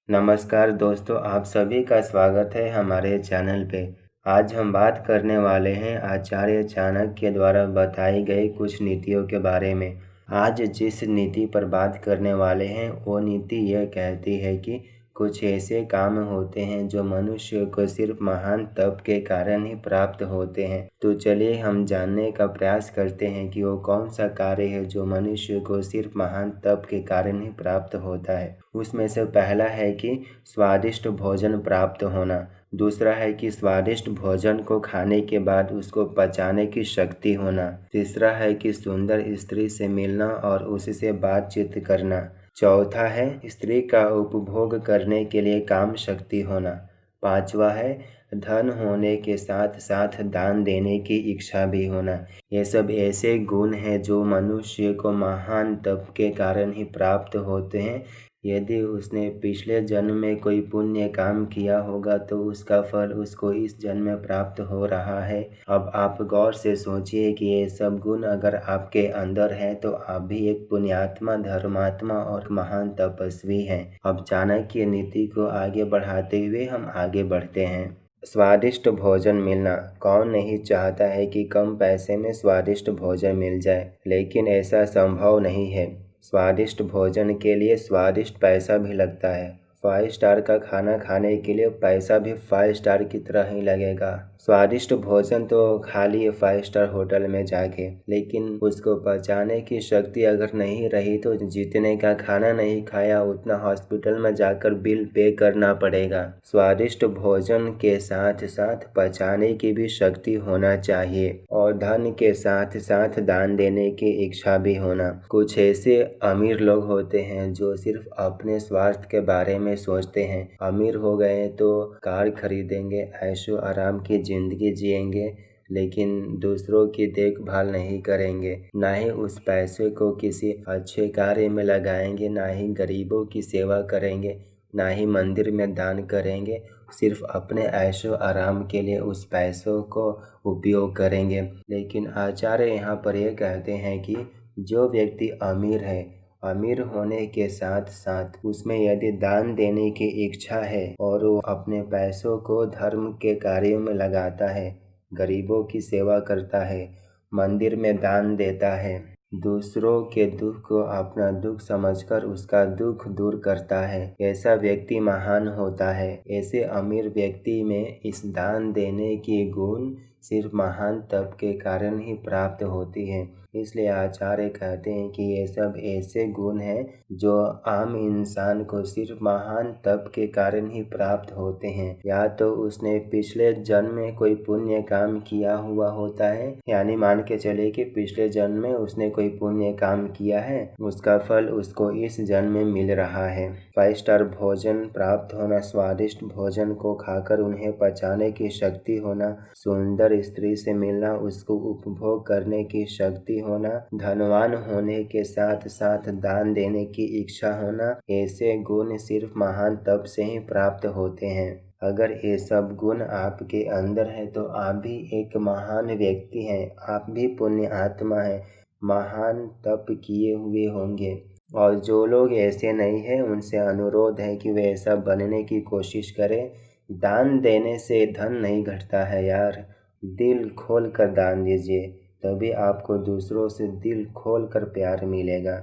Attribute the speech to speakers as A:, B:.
A: नमस्कार दोस्तों, आप सभी का स्वागत है हमारे चैनल पे। आज हम बात करने वाले हैं आचार्य चाणक्य द्वारा बताई गई कुछ नीतियों के बारे में। आज जिस नीति पर बात करने वाले हैं वो नीति यह कहती है कि कुछ ऐसे काम होते हैं जो मनुष्य को सिर्फ महान तप के कारण ही प्राप्त होते हैं। तो चलिए हम जानने का प्रयास करते हैं कि वो कौन सा कार्य है जो मनुष्य को सिर्फ महान तप के कारण ही प्राप्त होता है। उसमें से पहला है कि स्वादिष्ट भोजन प्राप्त होना। दूसरा है कि स्वादिष्ट भोजन को खाने के बाद उसको पचाने की शक्ति होना। तीसरा है कि सुंदर स्त्री से मिलना और उससे बातचीत करना। चौथा है स्त्री का उपभोग करने के लिए काम शक्ति होना। पांचवा है धन होने के साथ साथ दान देने की इच्छा भी होना। ये सब ऐसे गुण हैं जो मनुष्य को महान तप के कारण ही प्राप्त होते हैं। यदि उसने पिछले जन्म में कोई पुण्य काम किया होगा तो उसका फल उसको इस जन्म में प्राप्त हो रहा है। अब आप गौर से सोचिए कि ये सब गुण अगर आपके अंदर है तो आप भी एक पुण्यात्मा, धर्मात्मा और महान तपस्वी हैं। अब चाणक्य नीति को आगे बढ़ाते हुए हम आगे बढ़ते हैं। स्वादिष्ट भोजन मिलना। कौन नहीं चाहता है कि कम पैसे में स्वादिष्ट भोजन मिल जाए, लेकिन ऐसा संभव नहीं है। स्वादिष्ट भोजन के लिए स्वादिष्ट पैसा भी लगता है। 5 स्टार का खाना खाने के लिए पैसा भी 5 स्टार की तरह ही लगेगा। स्वादिष्ट भोजन तो खा लिए 5 स्टार होटल में जाके, लेकिन उसको पचाने की शक्ति अगर नहीं रही तो जितने का खाना नहीं खाया उतना हॉस्पिटल में जाकर बिल पे करना पड़ेगा। स्वादिष्ट भोजन के साथ साथ पचाने की भी शक्ति होना चाहिए और धन के साथ साथ दान देने की इच्छा भी होना। कुछ ऐसे अमीर लोग होते हैं जो सिर्फ अपने स्वार्थ के बारे में सोचते हैं। अमीर हो गए तो कार खरीदेंगे, ऐशो आराम की जिंदगी जिएंगे, लेकिन दूसरों की देखभाल नहीं करेंगे। ना ही उस पैसे को किसी अच्छे कार्य में लगाएंगे, ना ही गरीबों की सेवा करेंगे, ना ही मंदिर में दान करेंगे। सिर्फ अपने ऐशो आराम के लिए उस पैसों को उपयोग करेंगे। लेकिन आचार्य यहाँ पर यह कहते हैं कि जो व्यक्ति अमीर है, अमीर होने के साथ साथ उसमें यदि दान देने की इच्छा है और वो अपने पैसों को धर्म के कार्यों में लगाता है, गरीबों की सेवा करता है, मंदिर में दान देता है, दूसरों के दुख को अपना दुख समझकर उसका दुख दूर करता है, ऐसा व्यक्ति महान होता है। ऐसे अमीर व्यक्ति में इस दान देने की गुण सिर्फ महान तप के कारण ही प्राप्त होती है। इसलिए आचार्य कहते हैं कि ये सब ऐसे गुण हैं जो आम इंसान को सिर्फ महान तप के कारण ही प्राप्त होते हैं। या तो उसने पिछले जन्म में कोई पुण्य काम किया हुआ होता है, यानी मान के चले कि पिछले जन्म में उसने कोई पुण्य काम किया है, उसका फल उसको इस जन्म में मिल रहा है। 5 स्टार भोजन प्राप्त होना, स्वादिष्ट भोजन को खाकर उन्हें पचाने की शक्ति होना, सुंदर स्त्री से मिलना, उसको उपभोग करने की शक्ति होना, धनवान होने के साथ साथ दान देने की इच्छा होना, ऐसे गुण सिर्फ महान तप से ही प्राप्त होते हैं। अगर ये सब गुण आपके अंदर है तो आप भी एक महान व्यक्ति हैं, आप भी पुण्य आत्मा हैं, महान तप किए हुए होंगे। और जो लोग ऐसे नहीं हैं उनसे अनुरोध है कि वे ऐसा बनने की कोशिश करें। दान देने से धन नहीं घटता है यार, दिल खोल कर दान दीजिए, तभी आपको दूसरों से दिल खोल कर प्यार मिलेगा।